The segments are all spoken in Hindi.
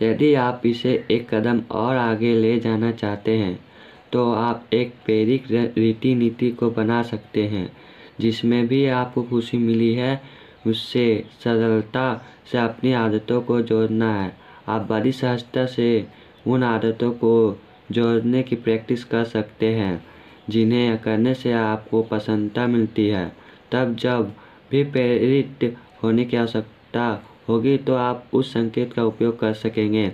यदि आप इसे एक कदम और आगे ले जाना चाहते हैं तो आप एक प्रेरक रीति नीति को बना सकते हैं। जिसमें भी आपको खुशी मिली है उससे सरलता से अपनी आदतों को जोड़ना है। आप बड़ी सहजता से उन आदतों को जोड़ने की प्रैक्टिस कर सकते हैं जिन्हें करने से आपको प्रसन्नता मिलती है। तब जब भी प्रेरित होने की आवश्यकता होगी तो आप उस संकेत का उपयोग कर सकेंगे।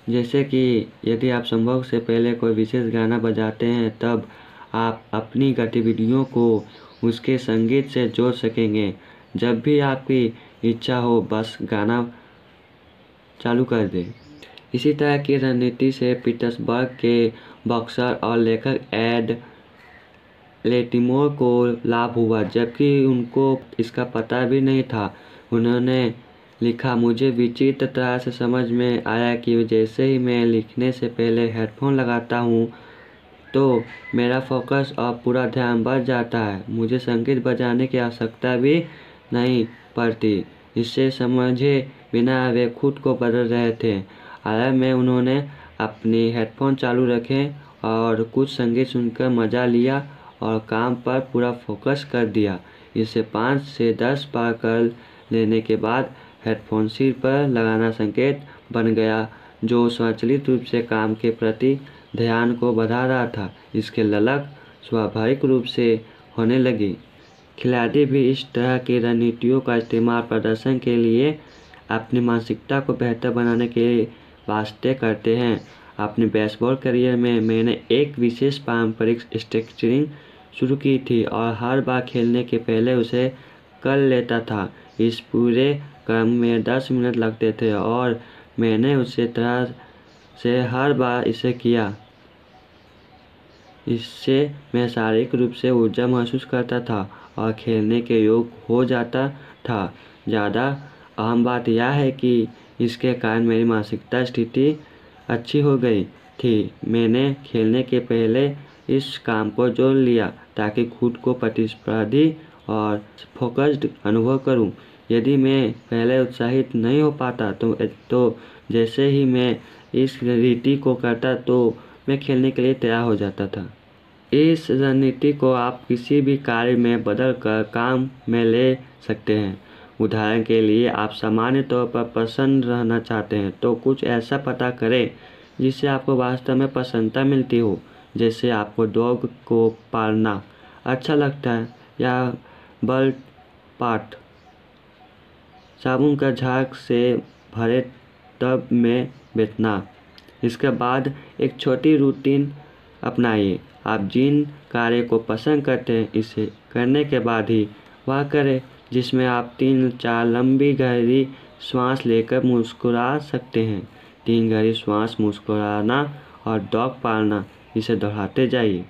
जैसे कि यदि आप संभोग से पहले कोई विशेष गाना बजाते हैं तब आप अपनी गतिविधियों को उसके संगीत से जोड़ सकेंगे। जब भी आपकी इच्छा हो बस गाना चालू कर दें। इसी तरह की रणनीति से पीटर्सबर्ग के बॉक्सर और लेखक एड लेटिमोर को लाभ हुआ जबकि उनको इसका पता भी नहीं था। उन्होंने लिखा, मुझे विचित्र तरह से समझ में आया कि जैसे ही मैं लिखने से पहले हेडफोन लगाता हूँ तो मेरा फोकस और पूरा ध्यान बढ़ जाता है। मुझे संगीत बजाने की आवश्यकता भी नहीं पड़ती। इससे समझे बिना वे खुद को बदल रहे थे। हालांकि में उन्होंने अपनी हेडफोन चालू रखे और कुछ संगीत सुनकर मज़ा लिया और काम पर पूरा फोकस कर दिया। इसे 5 से 10 बार कर लेने के बाद हेडफोन सिर पर लगाना संकेत बन गया जो स्वचालित रूप से काम के प्रति ध्यान को बढ़ा रहा था। इसके ललक स्वाभाविक रूप से होने लगी। खिलाड़ी भी इस तरह की रणनीतियों का इस्तेमाल प्रदर्शन के लिए अपनी मानसिकता को बेहतर बनाने के वास्ते करते हैं। अपने बेसबॉल करियर में मैंने एक विशेष पारंपरिक स्ट्रेचिंग शुरू की थी और हर बार खेलने के पहले उसे कर लेता था। इस पूरे क्रम में 10 मिनट लगते थे और मैंने उसी तरह से हर बार इसे किया। इससे मैं शारीरिक रूप से ऊर्जा महसूस करता था और खेलने के योग्य हो जाता था। ज़्यादा अहम बात यह है कि इसके कारण मेरी मानसिकता स्थिति अच्छी हो गई थी। मैंने खेलने के पहले इस काम को जोड़ लिया ताकि खुद को प्रतिस्पर्धी और फोकस्ड अनुभव करूं। यदि मैं पहले उत्साहित नहीं हो पाता तो जैसे ही मैं इस रीति को करता तो मैं खेलने के लिए तैयार हो जाता था। इस रणनीति को आप किसी भी कार्य में बदल कर काम में ले सकते हैं। उदाहरण के लिए आप सामान्य तौर पर प्रसन्न रहना चाहते हैं तो कुछ ऐसा पता करें जिससे आपको वास्तव में प्रसन्नता मिलती हो। जैसे आपको डॉग को पालना अच्छा लगता है या बर्ड पाठ साबुन का झाग से भरे टब में बैठना। इसके बाद एक छोटी रूटीन अपनाइए। आप जिन कार्य को पसंद करते हैं इसे करने के बाद ही वह करें जिसमें आप 3-4 लंबी गहरी सांस लेकर मुस्कुरा सकते हैं। 3 गहरी सांस, मुस्कुराना और डॉग पालना, इसे दोहराते जाइए।